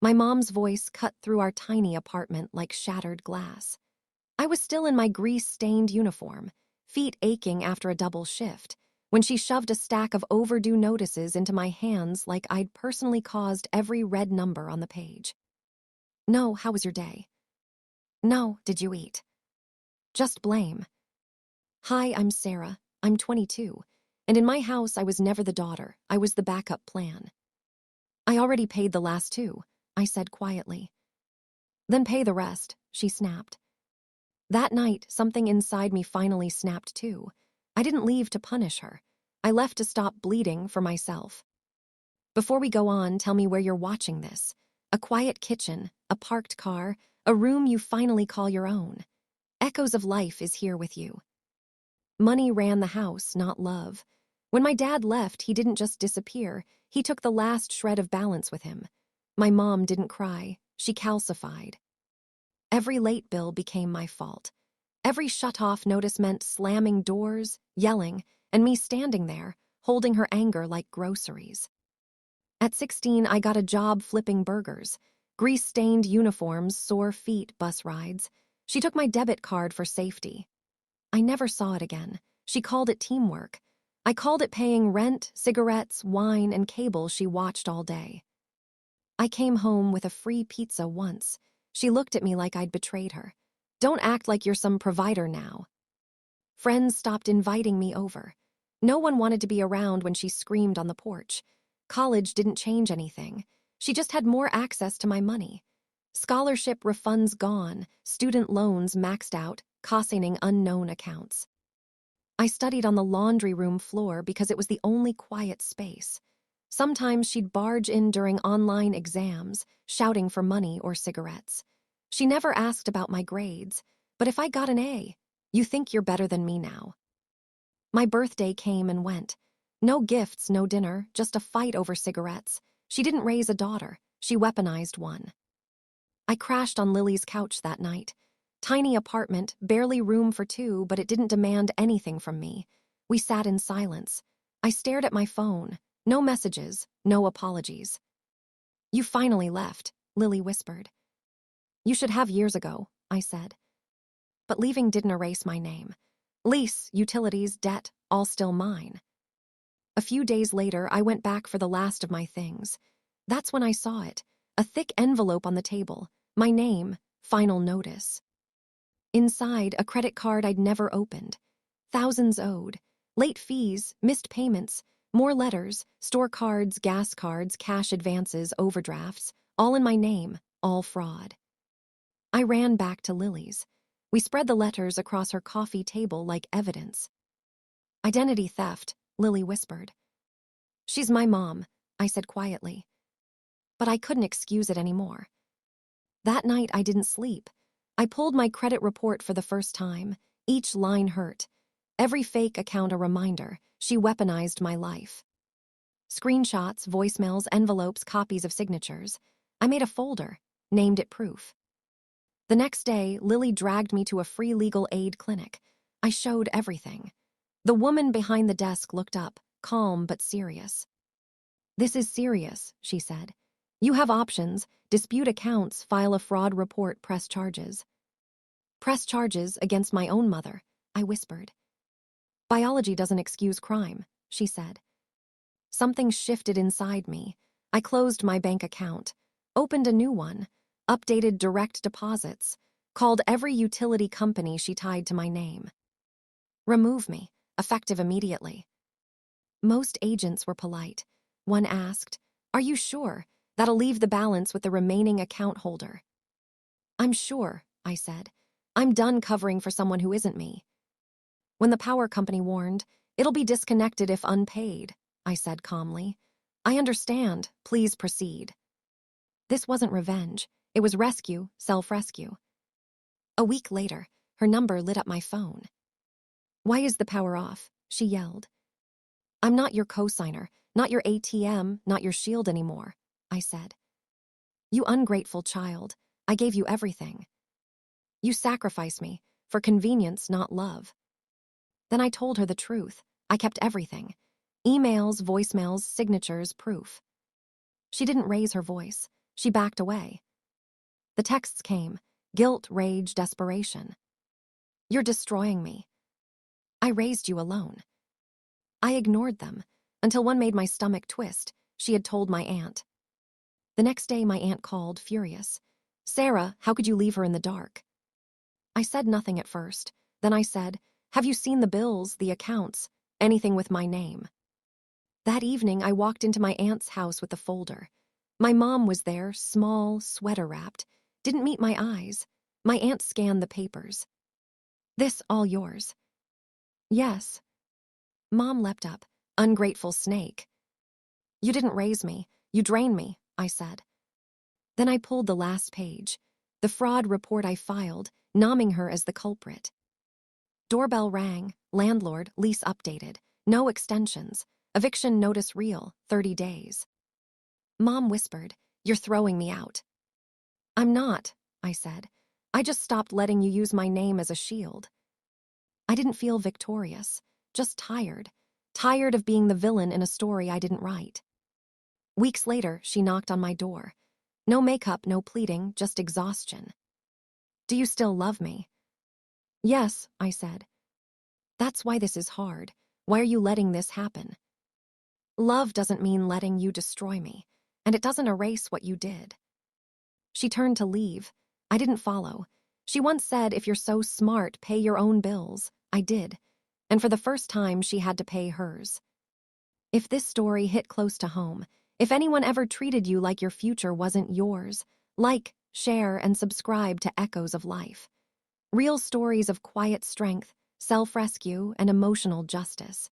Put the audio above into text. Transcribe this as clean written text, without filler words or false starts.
My mom's voice cut through our tiny apartment like shattered glass. I was still in my grease-stained uniform, feet aching after a double shift, when she shoved a stack of overdue notices into my hands like I'd personally caused every red number on the page. No, how was your day? No, did you eat? Just blame. Hi, I'm Sarah. I'm 22. And in my house, I was never the daughter. I was the backup plan. I already paid the last two, I said quietly. Then pay the rest, she snapped. That night, something inside me finally snapped too. I didn't leave to punish her. I left to stop bleeding for myself. Before we go on, tell me where you're watching this. A quiet kitchen, a parked car, a room you finally call your own. Echoes of life is here with you. Money ran the house, not love. When my dad left, he didn't just disappear. He took the last shred of balance with him. My mom didn't cry. She calcified. Every late bill became my fault. Every shut-off notice meant slamming doors, yelling, and me standing there, holding her anger like groceries. At 16, I got a job flipping burgers. Grease-stained uniforms, sore feet, bus rides. She took my debit card for safety. I never saw it again. She called it teamwork. I called it paying rent, cigarettes, wine, and cable she watched all day. I came home with a free pizza once. She looked at me like I'd betrayed her. Don't act like you're some provider now. Friends stopped inviting me over. No one wanted to be around when she screamed on the porch. College didn't change anything. She just had more access to my money. Scholarship refunds gone, student loans maxed out, costing unknown accounts. I studied on the laundry room floor because it was the only quiet space. Sometimes she'd barge in during online exams, shouting for money or cigarettes. She never asked about my grades, but if I got an A, you think you're better than me now. My birthday came and went. No gifts, no dinner, just a fight over cigarettes. She didn't raise a daughter, she weaponized one. I crashed on Lily's couch that night. Tiny apartment, barely room for two, but it didn't demand anything from me. We sat in silence. I stared at my phone. No messages, no apologies. You finally left, Lily whispered. You should have years ago, I said. But leaving didn't erase my name. Lease, utilities, debt, all still mine. A few days later, I went back for the last of my things. That's when I saw it, a thick envelope on the table, my name, final notice. Inside, a credit card I'd never opened. Thousands owed. Late fees, missed payments, more letters, store cards, gas cards, cash advances, overdrafts, all in my name, all fraud. I ran back to Lily's. We spread the letters across her coffee table like evidence. Identity theft, Lily whispered. She's my mom, I said quietly. But I couldn't excuse it anymore. That night I didn't sleep. I pulled my credit report for the first time. Each line hurt. Every fake account a reminder. She weaponized my life. Screenshots, voicemails, envelopes, copies of signatures. I made a folder, named it Proof. The next day, Lily dragged me to a free legal aid clinic. I showed everything. The woman behind the desk looked up, calm but serious. This is serious, she said. You have options, dispute accounts, file a fraud report, press charges. Press charges against my own mother, I whispered. Biology doesn't excuse crime, she said. Something shifted inside me. I closed my bank account, opened a new one, updated direct deposits, called every utility company she tied to my name. Remove me, effective immediately. Most agents were polite. One asked, "Are you sure? That'll leave the balance with the remaining account holder." "I'm sure," I said. "I'm done covering for someone who isn't me." When the power company warned, "It'll be disconnected if unpaid," I said calmly. "I understand. Please proceed." This wasn't revenge. It was rescue, self-rescue. A week later, her number lit up my phone. "Why is the power off?" she yelled. "I'm not your cosigner, not your ATM, not your shield anymore," I said. "You ungrateful child. I gave you everything. You sacrificed me, for convenience, not love." Then I told her the truth. I kept everything. Emails, voicemails, signatures, proof. She didn't raise her voice. She backed away. The texts came. Guilt, rage, desperation. You're destroying me. I raised you alone. I ignored them, until one made my stomach twist. She had told my aunt. The next day, my aunt called, furious. Sarah, how could you leave her in the dark? I said nothing at first. Then I said, have you seen the bills, the accounts, anything with my name? That evening, I walked into my aunt's house with the folder. My mom was there, small, sweater-wrapped, didn't meet my eyes. My aunt scanned the papers. This all yours? Yes. Mom leapt up. Ungrateful snake. You didn't raise me. You drained me, I said. Then I pulled the last page. The fraud report I filed, nomming her as the culprit. Doorbell rang. Landlord, lease updated. No extensions. Eviction notice real, 30 days. Mom whispered, you're throwing me out. I'm not, I said. I just stopped letting you use my name as a shield. I didn't feel victorious, just tired. Tired of being the villain in a story I didn't write. Weeks later, she knocked on my door. No makeup, no pleading, just exhaustion. Do you still love me? Yes, I said. That's why this is hard. Why are you letting this happen? Love doesn't mean letting you destroy me, and it doesn't erase what you did. She turned to leave. I didn't follow. She once said, if you're so smart, pay your own bills. I did. And for the first time, she had to pay hers. If this story hit close to home, if anyone ever treated you like your future wasn't yours, like, share, and subscribe to Echoes of Life. Real stories of quiet strength, self-rescue, and emotional justice.